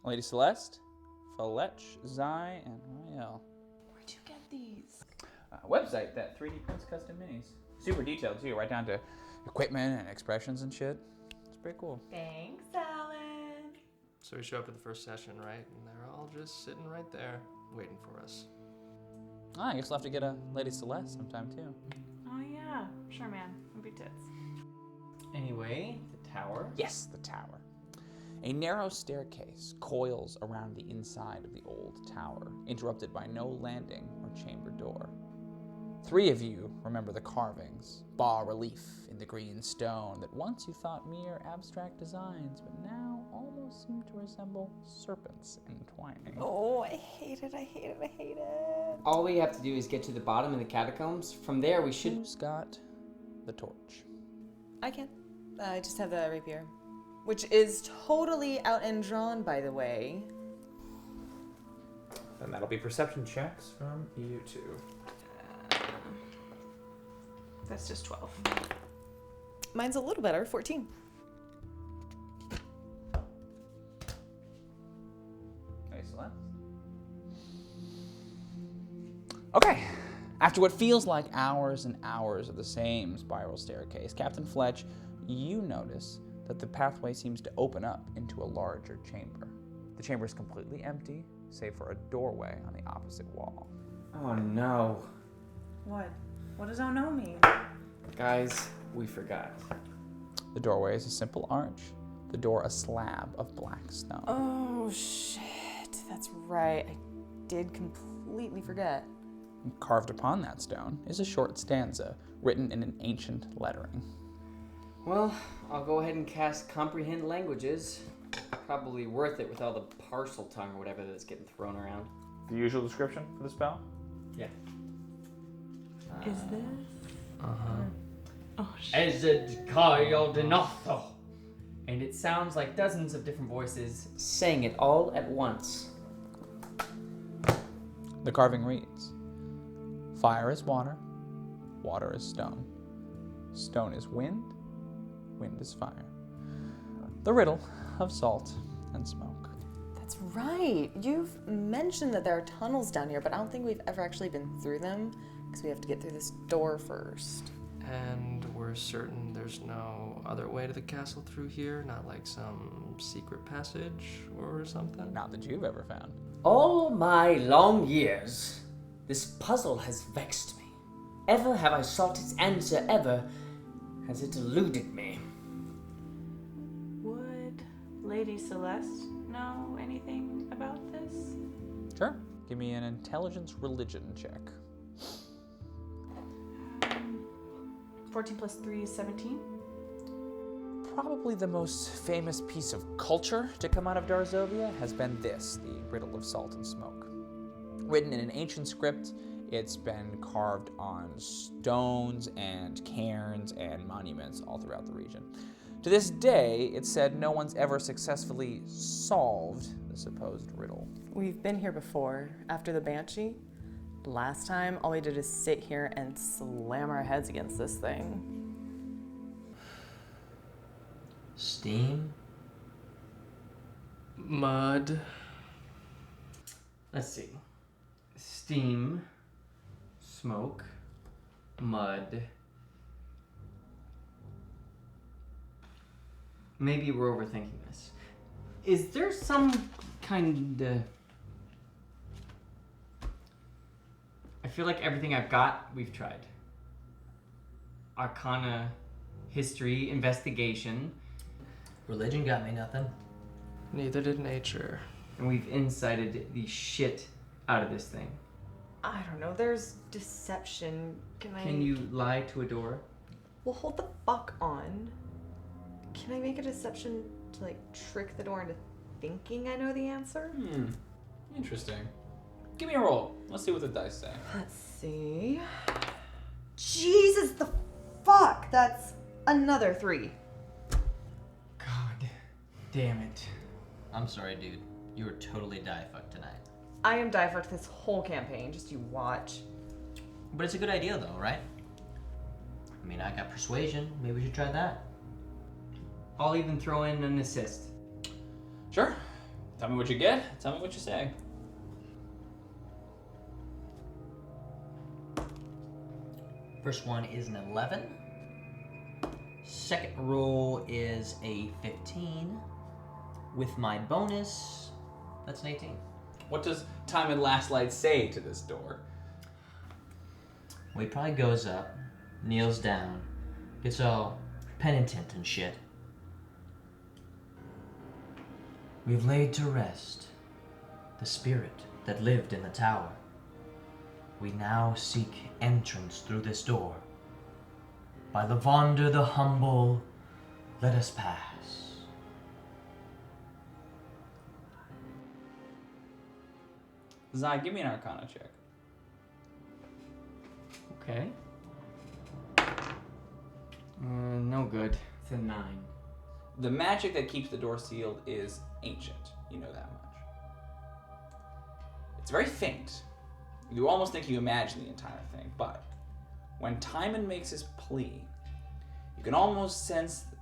Lady Celeste, Fletch, Zai, and Rael. Where'd you get these? Website that 3D prints custom minis. Super detailed too, right down to equipment and expressions and shit. It's pretty cool. Thanks, Alan. So we show up at the first session, right? And they're all just sitting right there, waiting for us. I guess we'll have to get a Lady Celeste sometime too. Oh yeah, sure man, it'd be tits. Anyway, the tower. Yes, the tower. A narrow staircase coils around the inside of the old tower, interrupted by no landing or chamber door. 3 of you remember the carvings, bas-relief in the green stone that once you thought mere abstract designs, but now almost seem to resemble serpents entwining. Oh, I hate it, I hate it, I hate it. All we have to do is get to the bottom of the catacombs. From there, we should... Who's got the torch? I can. I just have the rapier. Which is totally out and drawn, by the way. Then that'll be perception checks from you two. That's just 12. Mine's a little better, 14. Lady Celeste. Okay. After what feels like hours and hours of the same spiral staircase, Captain Fletch, you notice that the pathway seems to open up into a larger chamber. The chamber is completely empty, save for a doorway on the opposite wall. Oh no. What? What does oh no mean? Guys, we forgot. The doorway is a simple arch, the door a slab of black stone. Oh, shit. That's right. I did completely forget. And carved upon that stone is a short stanza written in an ancient lettering. Well, I'll go ahead and cast Comprehend Languages. Probably worth it with all the parcel tongue or whatever that's getting thrown around. The usual description for the spell? Yeah. Is this? Uh-huh. Oh shit. Ezedkayodenotho. And it sounds like dozens of different voices saying it all at once. The carving reads, "Fire is water, water is stone. Stone is wind, wind is fire. The riddle of salt and smoke." That's right. You've mentioned that there are tunnels down here, but I don't think we've ever actually been through them because we have to get through this door first. And we're certain there's no other way to the castle through here? Not like some secret passage or something? Not that you've ever found. All my long years, this puzzle has vexed me. Ever have I sought its answer, ever has it eluded me. Would Lady Celeste know anything about this? Sure. Give me an intelligence religion check. 14 plus 3 is 17. Probably the most famous piece of culture to come out of Darzovia has been this, the riddle of salt and smoke. Written in an ancient script, it's been carved on stones and cairns and monuments all throughout the region. To this day, it's said no one's ever successfully solved the supposed riddle. We've been here before, after the Banshee. Last time, all we did is sit here and slam our heads against this thing. Steam? Mud. Let's see. Steam, smoke, mud. Maybe we're overthinking this. Is there some kind of... I feel like everything I've got, we've tried. Arcana, history, investigation. Religion got me nothing. Neither did nature. And we've incited the shit out of this thing. I don't know, there's deception. Can you lie to a door? Well, hold the fuck on. Can I make a deception to, like, trick the door into thinking I know the answer? Interesting. Give me a roll. Let's see what the dice say. Let's see. Jesus the fuck! That's another 3. God damn it. I'm sorry, dude. You were totally die-fucked tonight. I am die fucked this whole campaign, just you watch. But it's a good idea, though, right? I mean, I got persuasion. Maybe we should try that. I'll even throw in an assist. Sure. Tell me what you get. Tell me what you say. First one is an 11. Second roll is a 15. With my bonus, that's an 18. What does Time and Last Light say to this door? Well, he probably goes up, kneels down, gets all penitent and shit. We've laid to rest the spirit that lived in the tower. We now seek entrance through this door. By Lavander the humble, let us pass. Zai, give me an Arcana check. Okay. No good. It's a 9. The magic that keeps the door sealed is ancient. You know that much. It's very faint. You almost think you imagine the entire thing, but when Timon makes his plea, you can almost sense the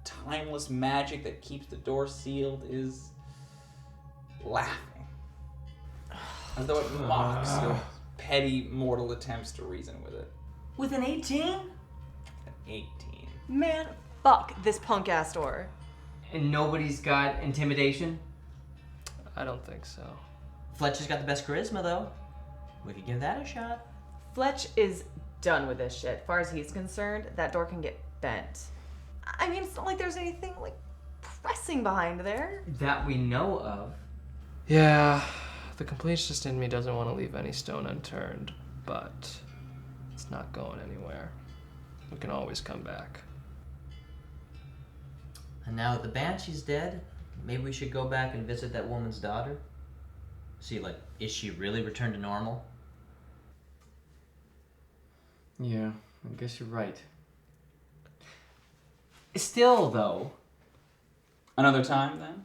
timeless magic that keeps the door sealed is laughing. As though it mocks your petty mortal attempts to reason with it. With an 18? An 18. Man, fuck this punk ass door. And nobody's got intimidation? I don't think so. Fletcher's got the best charisma, though. We could give that a shot. Fletch is done with this shit. Far as he's concerned, that door can get bent. I mean, it's not like there's anything, like, pressing behind there. That we know of. Yeah, the completionist in me doesn't want to leave any stone unturned, but it's not going anywhere. We can always come back. And now that the Banshee's dead, maybe we should go back and visit that woman's daughter? See, like, is she really returned to normal? Yeah, I guess you're right. Still, though. Another time, then?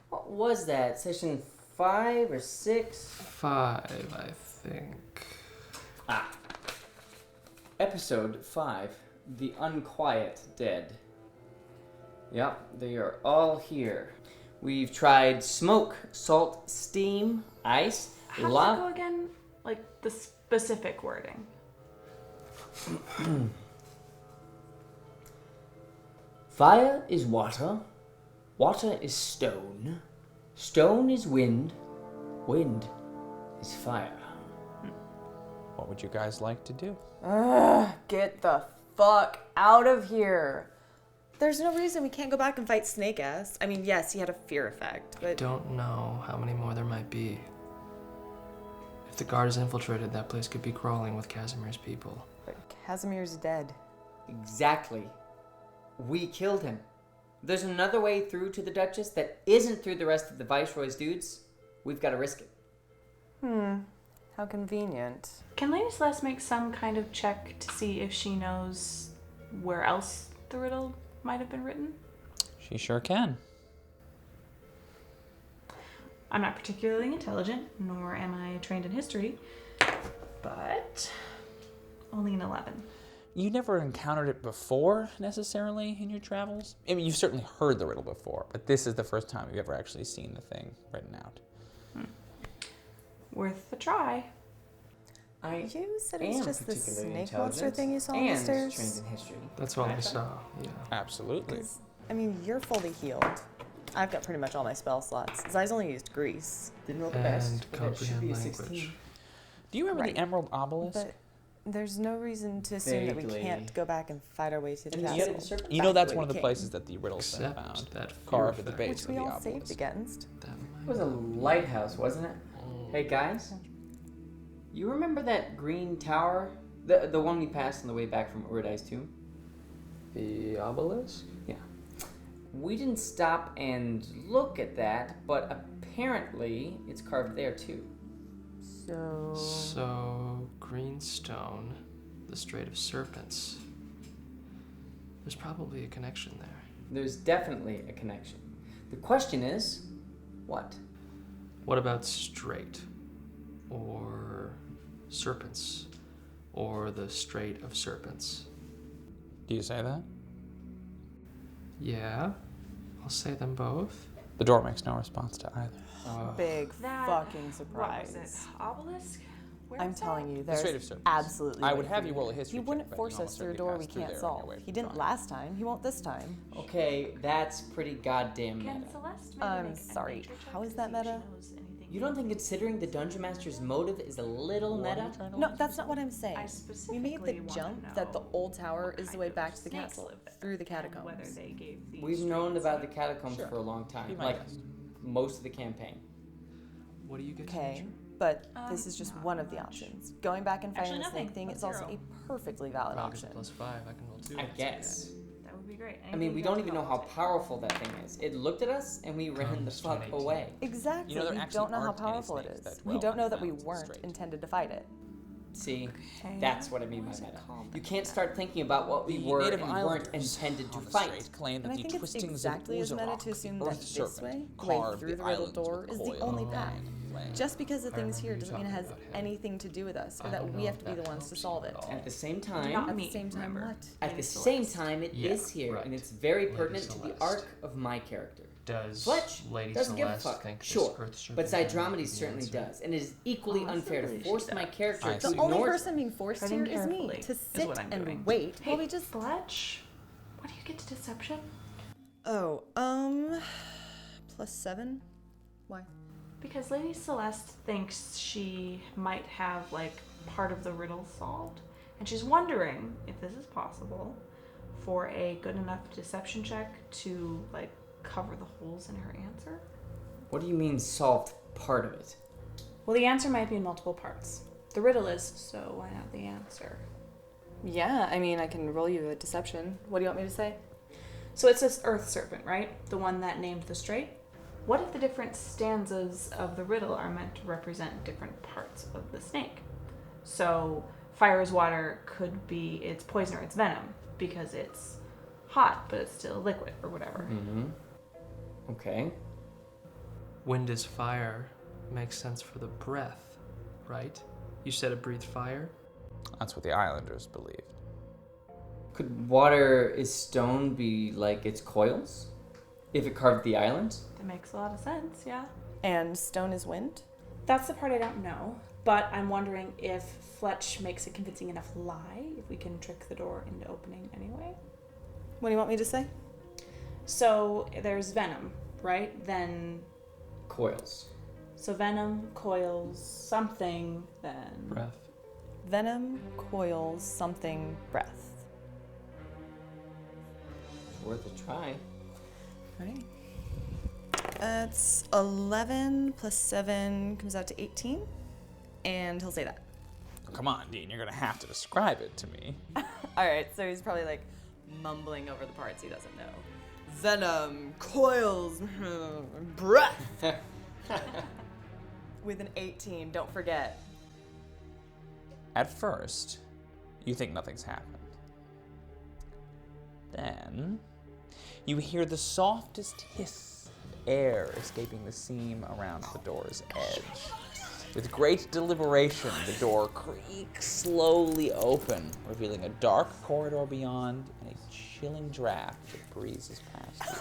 What was that? Session 5 or 6? 5, I think. Episode 5, The Unquiet Dead. Yep, they are all here. We've tried smoke, salt, steam, ice, How does it lava. go again? Like the specific wording. Fire is water. Water is stone. Stone is wind. Wind is fire. What would you guys like to do? Get the fuck out of here. There's no reason we can't go back and fight Snake Ass. I mean, yes, he had a fear effect, but Don't know how many more there might be. If the guard is infiltrated, that place could be crawling with Casimir's people. Casimir's dead. Exactly. We killed him. There's another way through to the Duchess that isn't through the rest of the Viceroy's dudes. We've got to risk it. How convenient. Can Lady Celeste make some kind of check to see if she knows where else the riddle might have been written? She sure can. I'm not particularly intelligent, nor am I trained in history, but only an 11. You never encountered it before, necessarily, in your travels? I mean, you've certainly heard the riddle before, but this is the first time you've ever actually seen the thing written out. Worth a try. You said am it's just the particularly snake monster intelligent thing you saw on the and stairs? trained in history. That's what we saw, yeah. Absolutely. I mean, you're fully healed. I've got pretty much all my spell slots. Zai's only used grease. Didn't roll the best, And but that should be a comprehend 16. language. Do you remember Right. the Emerald Obelisk? But there's no reason to assume that we Vaguely. can't go back and fight our way to the And the castle. other serpent? You know that's Back one of way the we places that the riddle's been Except found. that fear Carved at the effect. base Which of we the all obelisk. saved against. That It was a lighthouse, wasn't it? Hey guys, you remember that green tower? The one we passed on the way back from Uridi's tomb? The obelisk? Yeah. We didn't stop and look at that, but apparently it's carved there too. So, greenstone, the Strait of Serpents. There's probably a connection there. There's definitely a connection. The question is, what? What about strait? Or serpents? Or the Strait of Serpents? Do you say that? Yeah, I'll say them both. The door makes no response to either. Big That- fucking What was surprise. it? Obelisk? Where I'm was telling you, Straight of there's Serpents. absolutely. I a would way have for you roll a history He check, wouldn't but force you us through a almost door certainly we passed through can't there on your solve. way from He didn't Donna. last time. He won't this time. Okay, that's pretty goddamn Can meta. Celeste maybe I'm make an sorry, adventure check how is to that see if she meta? knows anything You don't new? think considering the Dungeon Master's motive is a little What are you meta? trying to No, learn? that's not what I'm saying. I We specifically made the wanna jump that the know old tower what is the kind way of back to the snakes castle, live there, through the and whether catacombs. they gave these We've known streets about the like- catacombs Sure. for a long Be time, my like guest. most of the campaign. What do you get? Okay, but this is just not one of the much. options. Going back and fighting Actually, the snake nothing. thing is Plus also zero. a perfectly valid Well, 'cause option. it's +5, I can roll 2. I guess. That would be great. I mean, we don't even know how powerful that thing is. It looked at us and we ran the Comes to an fuck 18. away. Exactly. You know, there we actually don't know how aren't any powerful it snakes is. that We dwell don't know on that we mountains weren't straight. intended to fight it. See, that's what I mean by Why is it meta. called You that? can't start thinking about what we The were native and weren't islanders intended to on the fight. strait claim that And I the think it's twistings exactly of as meta Uzurok, to assume the that earth this serpent, way, the way carved through the riddle islands door, with is the coils only of path. iron and flame. Just because the I thing's remember here you doesn't mean it talking has about him. anything to do with us, or I that don't we know have if to be the that ones to helps solve you it. at all. At the same Not time, me, At the same time, remember. what? at the Lady same Celeste. time, it is Yeah, here, right. and it's very Lady pertinent to the Celeste. arc of my character. Does Fletch Lady doesn't give a Celeste fuck, think this sure, Earth Serpent but thing Zydromedes might be the certainly answer? does, and it is equally Oh, unfair to absolutely force she my does. character I to see. The only ignore person being forced Treading here is me carefully to is sit what I'm and doing. wait while Hey, we just. Fletch, what do you get to deception? Oh, +7. Why? Because Lady Celeste thinks she might have like part of the riddle solved, and she's wondering if this is possible for a good enough deception check to like cover the holes in her answer. What do you mean solved part of it? Well, the answer might be in multiple parts. The riddle is, so why not the answer? Yeah, I mean, I can roll you a deception. What do you want me to say? So it's this earth serpent, right? The one that named the strait. What if the different stanzas of the riddle are meant to represent different parts of the snake? So fire is water could be its poison or its venom because it's hot, but it's still liquid or whatever. Mm-hmm. Okay. Wind is fire makes sense for the breath, right? You said it breathed fire? That's what the islanders believed. Could water is stone be like its coils? If it carved the island? That makes a lot of sense, yeah. And stone is wind? That's the part I don't know, but I'm wondering if Fletch makes a convincing enough lie, if we can trick the door into opening anyway. What do you want me to say? So there's venom, right? Then, Coils. so venom, coils, something, then... Breath. Venom, coils, something, breath. Worth a try. Right. That's 11 plus 7 comes out to 18. And he'll say that. Come on, Dean, you're gonna have to describe it to me. Alright, so he's probably like mumbling over the parts he doesn't know. Venom, coils, breath. With an 18, don't forget. At first, you think nothing's happened. Then, you hear the softest hiss of air escaping the seam around the door's edge. With great deliberation, the door creaks slowly open, revealing a dark corridor beyond and a chilling draft that breezes past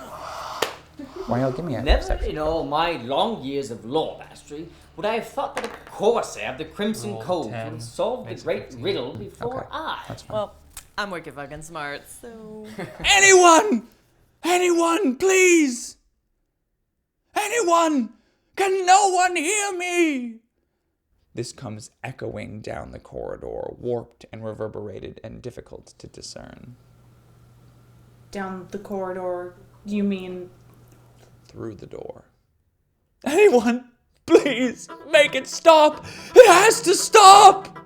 you. Well, give me a Never perception. in all my long years of lore mastery would I have thought that a corsair of the Crimson Roll Cove 10, would have solved the makes it great 15. riddle before Okay, I. that's fine. Well, I'm wicked fucking smart, so. Anyone! Anyone, please! Anyone! Can no one hear me? This comes echoing down the corridor, warped and reverberated and difficult to discern. Down the corridor, you mean... Through the door. Anyone, please, make it stop! It has to stop!